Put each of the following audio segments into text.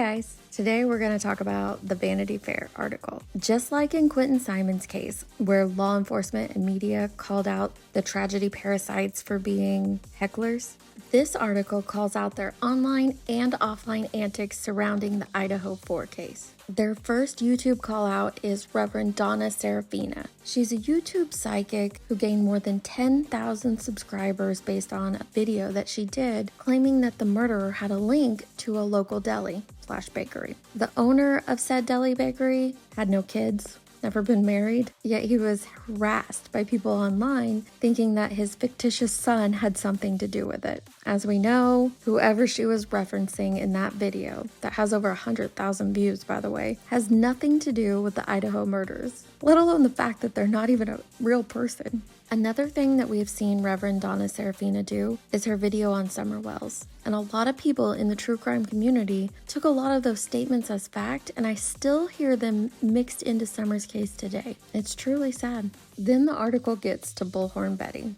guys, today we're going to talk about the Vanity Fair article. Just like in Quentin Simon's case, where law enforcement and media called out the tragedy parasites for being hecklers, this article calls out their online and offline antics surrounding the Idaho 4 case. Their first YouTube call out is Reverend Donna Seraphina. She's a YouTube psychic who gained more than 10,000 subscribers based on a video that she did claiming that the murderer had a link to a local deli/bakery. The owner of said deli bakery had no kids, never been married, yet he was harassed by people online thinking that his fictitious son had something to do with it. As we know, whoever she was referencing in that video, that has over 100,000 views by the way, has nothing to do with the Idaho murders, let alone the fact that they're not even a real person. Another thing that we have seen Reverend Donna Seraphina do is her video on summer wells. And a lot of people in the true crime community took a lot of those statements as fact, and I still hear them mixed into Summer's case today. It's truly sad. Then the article gets to Bullhorn Betty.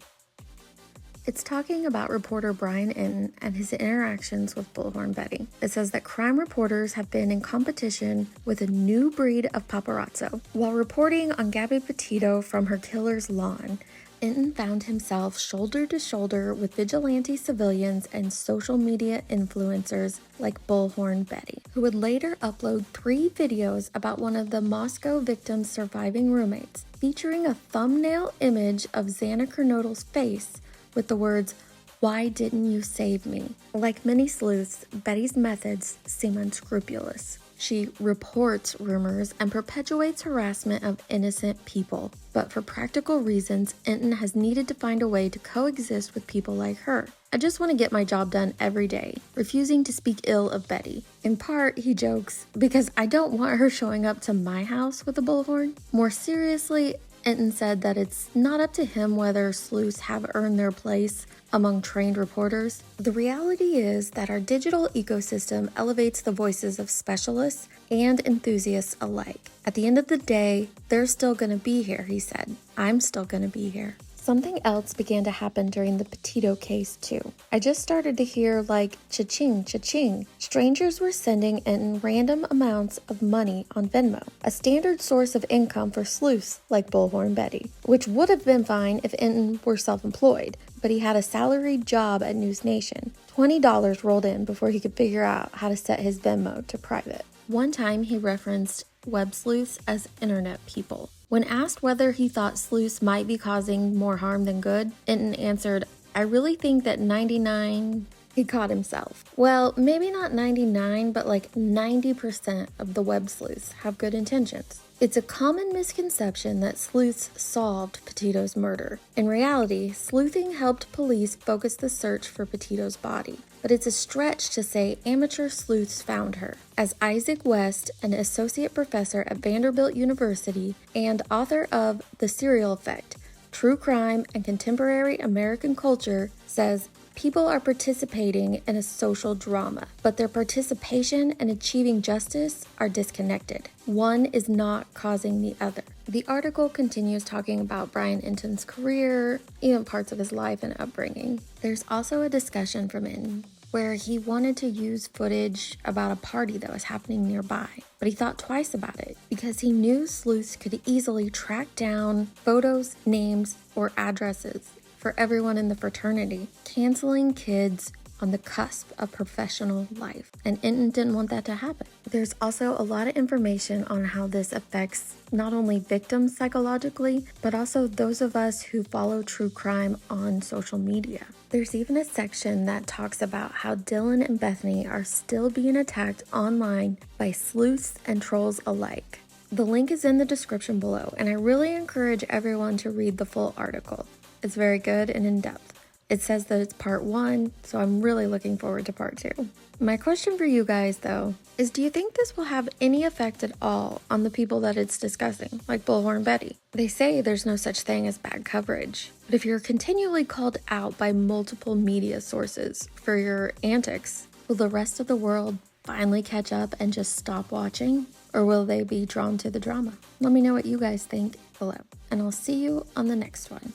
It's talking about reporter Brian Inton and his interactions with Bullhorn Betty. It says that crime reporters have been in competition with a new breed of paparazzo. While reporting on Gabby Petito from her killer's lawn, Inton found himself shoulder to shoulder with vigilante civilians and social media influencers like Bullhorn Betty, who would later upload 3 videos about one of the Moscow victim's surviving roommates, featuring a thumbnail image of Xana Kernodle's face with the words, "Why didn't you save me?" Like many sleuths, Betty's methods seem unscrupulous. She reports rumors and perpetuates harassment of innocent people. But for practical reasons, Inton has needed to find a way to coexist with people like her. "I just want to get my job done every day," refusing to speak ill of Betty. In part, he jokes, "because I don't want her showing up to my house with a bullhorn." More seriously, Inton said that it's not up to him whether sleuths have earned their place among trained reporters. The reality is that our digital ecosystem elevates the voices of specialists and enthusiasts alike. At the end of the day, they're still going to be here, he said. I'm still going to be here. Something else began to happen during the Petito case too. I just started to hear like cha-ching, cha-ching. Strangers were sending in random amounts of money on Venmo, a standard source of income for sleuths like Bullhorn Betty, which would have been fine if Inton were self-employed, but he had a salaried job at News Nation. $20 rolled in before he could figure out how to set his Venmo to private. One time he referenced web sleuths as internet people. When asked whether he thought sleuths might be causing more harm than good, Inton answered, "I really think that 99... He caught himself. Well, maybe not 99, but like 90% of the web sleuths have good intentions. It's a common misconception that sleuths solved Petito's murder. In reality, sleuthing helped police focus the search for Petito's body. But it's a stretch to say amateur sleuths found her. As Isaac West, an associate professor at Vanderbilt University and author of The Serial Effect, True Crime and Contemporary American Culture, says, people are participating in a social drama, but their participation and achieving justice are disconnected. One is not causing the other. The article continues talking about Brian Inton's career, even parts of his life and upbringing. There's also a discussion from Inton where he wanted to use footage about a party that was happening nearby, but he thought twice about it because he knew sleuths could easily track down photos, names, or addresses for everyone in the fraternity, canceling kids on the cusp of professional life, and Inton didn't want that to happen. There's also a lot of information on how this affects not only victims psychologically, but also those of us who follow true crime on social media. There's even a section that talks about how Dylan and Bethany are still being attacked online by sleuths and trolls alike. The link is in the description below, and I really encourage everyone to read the full article. It's very good and in-depth. It says that it's part 1, so I'm really looking forward to part 2. My question for you guys, though, is do you think this will have any effect at all on the people that it's discussing, like Bullhorn Betty? They say there's no such thing as bad coverage, but if you're continually called out by multiple media sources for your antics, will the rest of the world finally catch up and just stop watching? Or will they be drawn to the drama? Let me know what you guys think below, and I'll see you on the next one.